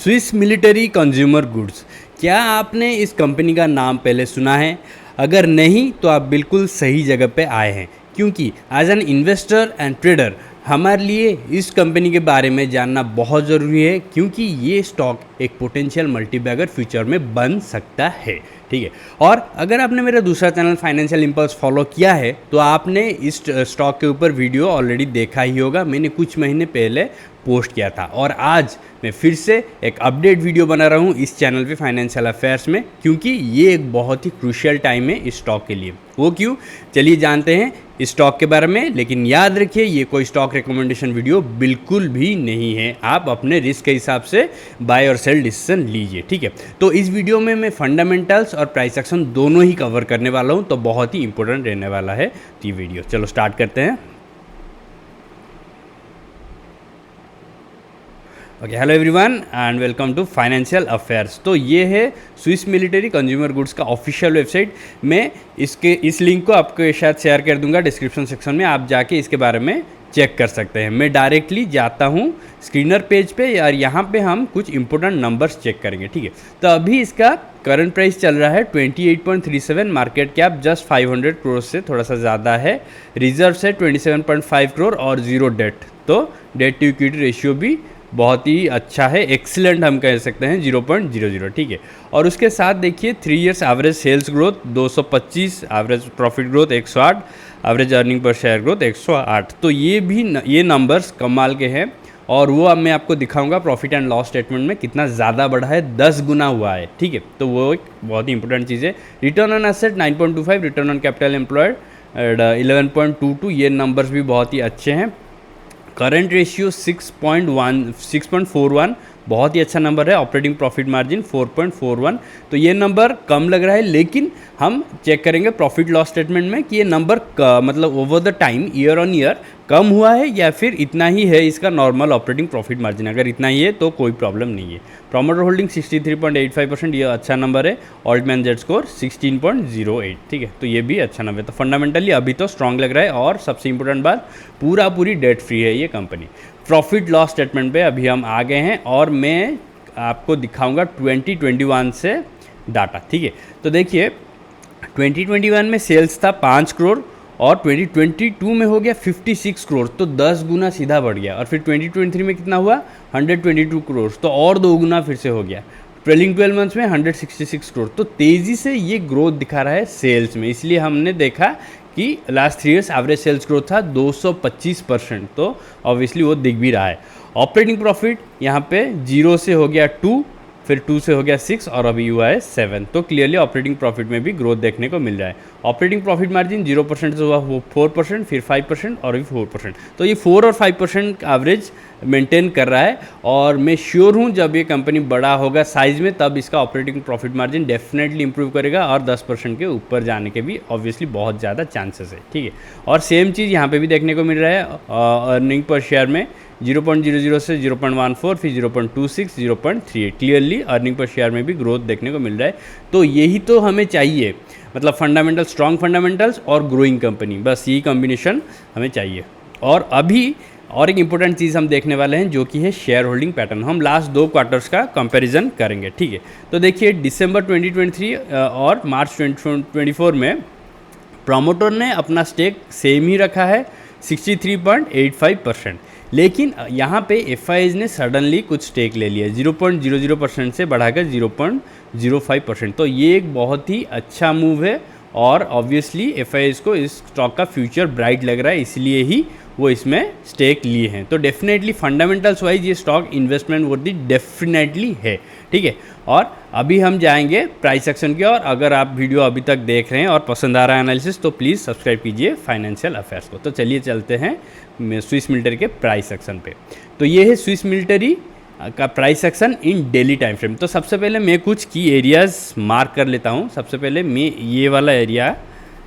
Swiss military consumer goods. क्या आपने इस कंपनी का नाम पहले सुना है? अगर नहीं तो आप बिल्कुल सही जगह पे आए हैं, क्योंकि as an investor and trader हमारे लिए इस कंपनी के बारे में जानना बहुत ज़रूरी है, क्योंकि ये स्टॉक एक पोटेंशियल मल्टीबैगर फ्यूचर में बन सकता है। ठीक है। और अगर आपने मेरा दूसरा चैनल फाइनेंशियल इंपल्स फॉलो किया है तो आपने इस स्टॉक के ऊपर वीडियो ऑलरेडी देखा ही होगा। मैंने कुछ महीने पहले पोस्ट किया था और आज मैं फिर से एक अपडेट वीडियो बना रहा हूँ इस चैनल पे फाइनेंशियल अफेयर्स में, क्योंकि ये एक बहुत ही क्रूशियल टाइम है इस स्टॉक के लिए। वो क्यों, चलिए जानते हैं इस स्टॉक के बारे में। लेकिन याद रखिए, ये कोई स्टॉक रिकमेंडेशन वीडियो बिल्कुल भी नहीं है। आप अपने रिस्क के हिसाब से बाय और सेल डिसीजन लीजिए। ठीक है। तो इस वीडियो में मैं फंडामेंटल्स और प्राइस एक्शन दोनों ही कवर करने वाला हूँ, तो बहुत ही इंपॉर्टेंट रहने वाला है ये वीडियो। चलो स्टार्ट करते हैं। Okay, hello everyone and welcome to financial affairs. तो ये है स्विस मिलिट्री कंज्यूमर गुड्स का ऑफिशियल वेबसाइट। मैं इस लिंक को आपको शायद शेयर कर दूंगा डिस्क्रिप्शन सेक्शन में, आप जाके इसके बारे में चेक कर सकते हैं। मैं डायरेक्टली जाता हूँ स्क्रीनर पेज पे और यहाँ पे हम कुछ इंपॉर्टेंट नंबर्स चेक करेंगे। ठीक है। तो अभी इसका करंट प्राइस चल रहा है 28.37, मार्केट कैप जस्ट 500 करोड़ से थोड़ा सा ज़्यादा है, रिजर्व है 27.5 करोड़ और जीरो डेट। तो डेट टू इक्विटी रेशियो भी बहुत ही अच्छा है, एक्सीलेंट हम कह सकते हैं, 0.00। ठीक है। और उसके साथ देखिए 3 years average sales growth 225, average profit growth 108, average earning per share growth 108। तो ये नंबर्स कमाल के हैं। और वो अब मैं आपको दिखाऊंगा प्रॉफिट एंड लॉस स्टेटमेंट में कितना ज़्यादा बढ़ा है, 10 गुना हुआ है। ठीक है। तो वो एक बहुत ही इंपॉर्टेंट चीज़ है। Return on asset 9.25, return on capital employed 11.22, ये नंबर्स भी बहुत ही अच्छे हैं। करंट रेशियो 6.41, बहुत ही अच्छा नंबर है। ऑपरेटिंग प्रॉफिट मार्जिन 4.41, तो ये नंबर कम लग रहा है, लेकिन हम चेक करेंगे प्रॉफिट लॉस स्टेटमेंट में कि ये नंबर मतलब over the time year on year कम हुआ है या फिर इतना ही है इसका नॉर्मल ऑपरेटिंग प्रॉफिट मार्जिन। अगर इतना ही है तो कोई प्रॉब्लम नहीं है। प्रोमोटर होल्डिंग 63.85%, ये अच्छा नंबर है। Alt man Z score 16.08। ठीक है। तो ये भी अच्छा नंबर है। तो फंडामेंटली अभी तो स्ट्रांग लग रहा है। और सबसे इंपॉर्टेंट बात, पूरी डेट फ्री है ये कंपनी। प्रॉफिट लॉस स्टेटमेंट पे अभी हम आ गए हैं और मैं आपको दिखाऊंगा 2021 से डाटा। ठीक है। तो देखिए 2021 में सेल्स था 5 करोड़ और 2022 में हो गया 56 करोड़, तो 10 गुना सीधा बढ़ गया। और फिर 2023 में कितना हुआ, 122 करोड़, तो और 2 गुना फिर से हो गया। ट्रेलिंग 12 मंथ्स में 166 करोड़। तो तेज़ी से ये ग्रोथ दिखा रहा है सेल्स में। इसलिए हमने देखा कि last 3 years average sales growth था 225%, तो ऑब्वियसली वो दिख भी रहा है। ऑपरेटिंग प्रॉफिट यहाँ पे 0 से हो गया 2, फिर 2 से हो गया 6 और अभी हुआ है 7। तो क्लियरली ऑपरेटिंग प्रॉफिट में भी ग्रोथ देखने को मिल रहा है। ऑपरेटिंग प्रॉफिट मार्जिन 0% से हुआ 4%, फिर 5% और अभी 4%। तो ये 4 और 5% एवरेज मेंटेन कर रहा है। और मैं श्योर हूँ जब ये कंपनी बड़ा होगा साइज़ में, तब इसका operating profit margin definitely improve करेगा और 10% के ऊपर जाने के भी ऑब्वियसली बहुत ज़्यादा चांसेस है। ठीक है। और सेम चीज़ यहाँ पे भी देखने को मिल रहा है। अर्निंग पर शेयर में 0.00 से 0.14, फिर 0.26, 0.38, क्लियरली अर्निंग पर शेयर में भी ग्रोथ देखने को मिल रहा है। तो यही तो हमें चाहिए, मतलब फंडामेंटल, स्ट्रॉन्ग फंडामेंटल्स और ग्रोइंग कंपनी, बस यही कॉम्बिनेशन हमें चाहिए। और अभी और एक इंपॉर्टेंट चीज़ हम देखने वाले हैं, जो कि है शेयर होल्डिंग पैटर्न। हम लास्ट 2 क्वार्टर्स का कंपैरिजन करेंगे। ठीक है। तो देखिए दिसंबर 2023 और मार्च 2024 में प्रमोटर ने अपना स्टेक सेम ही रखा है 63.85%, लेकिन यहाँ पे एफआईज ने सडनली कुछ स्टेक ले लिया 0.00% से बढ़ाकर 0.05%। तो ये एक बहुत ही अच्छा मूव है और ऑब्वियसली एफआईज को इस स्टॉक का फ्यूचर ब्राइट लग रहा है, इसलिए ही वो इसमें स्टेक लिए हैं। तो डेफिनेटली फंडामेंटल्स वाइज ये स्टॉक इन्वेस्टमेंट वर्दी डेफिनेटली है। ठीक है। और अभी हम जाएंगे प्राइस एक्शन की ओर। अगर आप वीडियो अभी तक देख रहे हैं और पसंद आ रहा है एनालिसिस, तो प्लीज़ सब्सक्राइब कीजिए फाइनेंशियल अफेयर्स को। तो चलिए चलते हैं स्विस मिलिट्री के प्राइस एक्शन पे। तो ये है स्विस मिलिट्री का price action in daily time frame. तो सबसे पहले मैं कुछ की एरियाज़ मार्क कर लेता हूँ। सबसे पहले मैं ये वाला area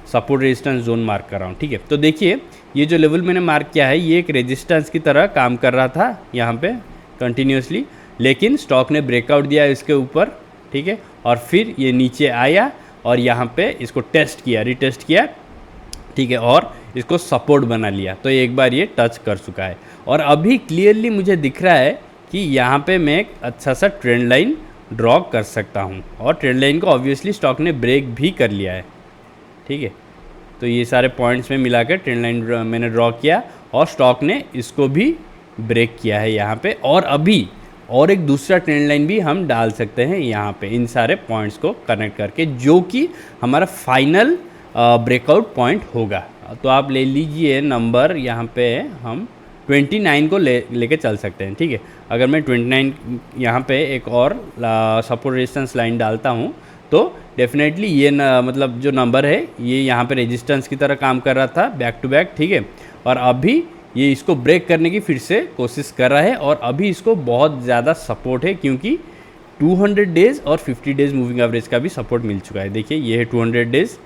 support resistance zone mark कर रहा हूँ। ठीक है। तो देखिए ये जो लेवल मैंने मार्क किया है, ये एक रेजिस्टेंस की तरह काम कर रहा था यहाँ पे कंटिन्यूसली, लेकिन स्टॉक ने ब्रेकआउट दिया इसके ऊपर। ठीक है। और फिर ये नीचे आया और यहाँ पे इसको टेस्ट किया, रिटेस्ट किया। ठीक है। और इसको सपोर्ट बना लिया, तो एक बार ये टच कर चुका है। और अभी क्लियरली मुझे दिख रहा है कि यहाँ पे मैं एक अच्छा सा ट्रेंड लाइन ड्रॉ कर सकता हूँ, और ट्रेंड लाइन को ऑब्वियसली स्टॉक ने ब्रेक भी कर लिया है, ठीक है। तो ये सारे पॉइंट्स में मिला कर ट्रेंड लाइन मैंने ड्रॉ किया और स्टॉक ने इसको भी ब्रेक किया है यहाँ पे, और अभी और एक दूसरा ट्रेंड लाइन भी हम डाल सकते हैं यहाँ पे इन सारे पॉइंट्स को कनेक्ट करके, जो कि हमारा फाइनल ब्रेकआउट पॉइंट होगा। तो आप ले लीजिए नंबर, यहाँ पे हम 29 को लेके चल सकते हैं, ठीक है। अगर मैं 29 यहाँ पे एक और सपोर्ट रेजिस्टेंस लाइन डालता हूँ तो डेफिनेटली ये मतलब जो नंबर है ये यहाँ पे रेजिस्टेंस की तरह काम कर रहा था बैक टू बैक, ठीक है। और अभी ये इसको ब्रेक करने की फिर से कोशिश कर रहा है, और अभी इसको बहुत ज़्यादा सपोर्ट है क्योंकि 200 डेज़ और 50 डेज़ मूविंग एवरेज का भी सपोर्ट मिल चुका है। देखिए ये है 200 डेज़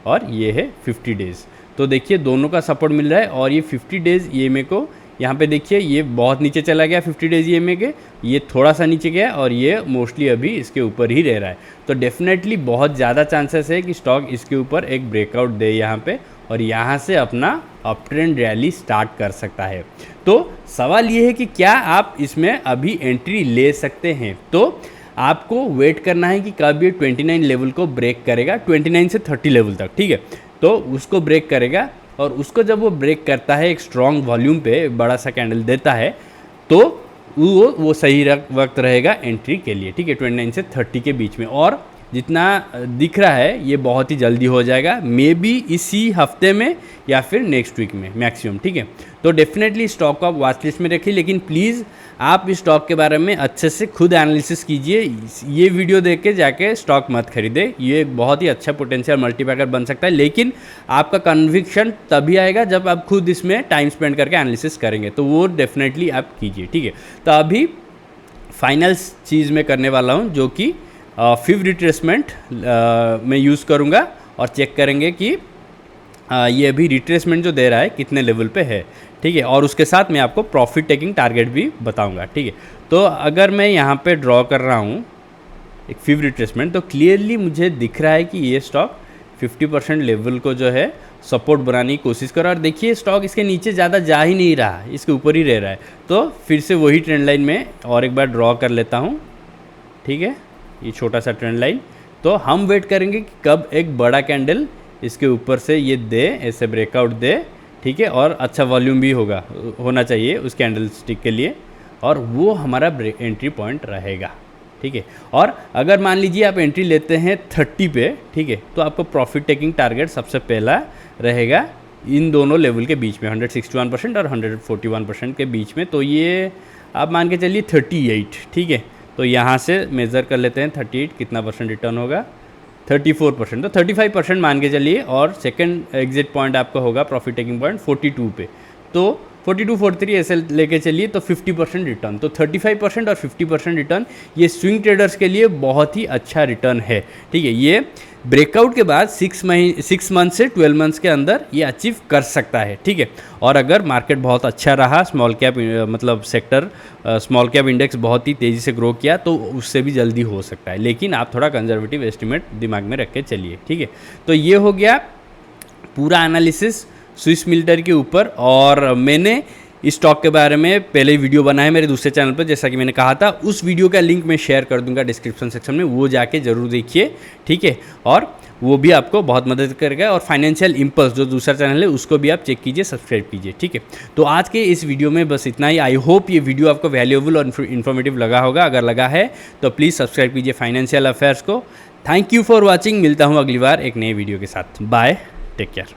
और ये है 50 डेज़, तो देखिए दोनों का सपोर्ट मिल रहा है। और ये 50 डेज़ EMA को यहाँ पे देखिए ये बहुत नीचे चला गया 50 डेज़ EMA के, ये थोड़ा सा नीचे गया और ये मोस्टली अभी इसके ऊपर ही रह रहा है। तो डेफिनेटली बहुत ज़्यादा चांसेस है कि स्टॉक इसके ऊपर एक ब्रेकआउट दे यहाँ पे, और यहाँ से अपना अप ट्रेंड रैली स्टार्ट कर सकता है। तो सवाल ये है कि क्या आप इसमें अभी एंट्री ले सकते हैं। तो आपको वेट करना है कि कब ये 29 लेवल को ब्रेक करेगा, 29 से 30 लेवल तक, ठीक है। तो उसको ब्रेक करेगा, और उसको जब वो ब्रेक करता है एक स्ट्रॉन्ग वॉल्यूम पे बड़ा सा कैंडल देता है, तो वो सही वक्त रहेगा एंट्री के लिए, ठीक है, 29 से 30 के बीच में। और जितना दिख रहा है ये बहुत ही जल्दी हो जाएगा, मे बी इसी हफ्ते में या फिर नेक्स्ट वीक में मैक्सिमम, ठीक है। तो डेफिनेटली स्टॉक को आप वॉच लिस्ट में रखिए, लेकिन प्लीज़ आप इस स्टॉक के बारे में अच्छे से खुद एनालिसिस कीजिए। ये वीडियो देख के जाके स्टॉक मत खरीदे, ये एक बहुत ही अच्छा पोटेंशियल मल्टीपैकर बन सकता है, लेकिन आपका कन्विक्शन तभी आएगा जब आप खुद इसमें टाइम स्पेंड करके एनालिसिस करेंगे, तो वो डेफिनेटली आप कीजिए, ठीक है। तो अभी फाइनल चीज़ मैं करने वाला हूँ जो कि फिव रिट्रेसमेंट मैं यूज़ करूँगा, और चेक करेंगे कि ये अभी रिट्रेसमेंट जो दे रहा है कितने लेवल पे है, ठीक है। और उसके साथ मैं आपको प्रॉफिट टेकिंग टारगेट भी बताऊंगा, ठीक है। तो अगर मैं यहाँ पे ड्रॉ कर रहा हूँ एक फिव रिट्रेसमेंट, तो क्लियरली मुझे दिख रहा है कि ये स्टॉक 50% लेवल को जो है सपोर्ट बनाने की कोशिश कर रहा है। और देखिए स्टॉक इसके नीचे ज़्यादा जा ही नहीं रहा, इसके ऊपर ही रह रहा है। तो फिर से वही ट्रेंड लाइन में और एक बार ड्रॉ कर लेता हूँ, ठीक है, ये छोटा सा ट्रेंड लाइन। तो हम वेट करेंगे कि कब एक बड़ा कैंडल इसके ऊपर से ये दे, ऐसे ब्रेकआउट दे, ठीक है, और अच्छा वॉल्यूम भी होना चाहिए उस कैंडल स्टिक के लिए, और वो हमारा एंट्री पॉइंट रहेगा, ठीक है। और अगर मान लीजिए आप एंट्री लेते हैं 30 पे, ठीक है, तो आपको प्रॉफिट टेकिंग टारगेट सबसे पहला रहेगा इन दोनों लेवल के बीच में, 161% और 141% के बीच में। तो ये आप मान के चलिए 38, ठीक है। तो यहाँ से मेज़र कर लेते हैं 38 कितना परसेंट रिटर्न होगा, 34%, तो 35% मान के चलिए। और सेकंड एग्जिट पॉइंट आपका होगा प्रॉफिट टेकिंग पॉइंट 42 पे, तो 42, 43 ऐसे लेके चलिए, तो 50% रिटर्न। तो 35% और 50% रिटर्न ये स्विंग ट्रेडर्स के लिए बहुत ही अच्छा रिटर्न है, ठीक है। ये ब्रेकआउट के बाद 6 मंथ से 12 मंथ्स के अंदर ये अचीव कर सकता है, ठीक है। और अगर मार्केट बहुत अच्छा रहा, स्मॉल कैप मतलब सेक्टर स्मॉल कैप इंडेक्स बहुत ही तेज़ी से ग्रो किया, तो उससे भी जल्दी हो सकता है, लेकिन आप थोड़ा कंजर्वेटिव एस्टिमेट दिमाग में रख के चलिए, ठीक है। तो ये हो गया पूरा एनालिसिस स्विस मिलिटरी के ऊपर। और मैंने इस स्टॉक के बारे में पहले ही वीडियो बनाया है मेरे दूसरे चैनल पर, जैसा कि मैंने कहा था। उस वीडियो का लिंक मैं शेयर कर दूंगा डिस्क्रिप्शन सेक्शन में, वो जाके ज़रूर देखिए, ठीक है। और वो भी आपको बहुत मदद करेगा। और फाइनेंशियल इंपल्स जो दूसरा चैनल है उसको भी आप चेक कीजिए, सब्सक्राइब कीजिए, ठीक है। तो आज के इस वीडियो में बस इतना ही। आई होप ये वीडियो आपको वैल्यूएबल और इन्फॉर्मेटिव लगा होगा। अगर लगा है तो प्लीज़ सब्सक्राइब कीजिए फाइनेंशियल अफेयर्स को। Thank you for watching. मिलता हूँ अगली बार एक नए वीडियो के साथ। Bye, take care.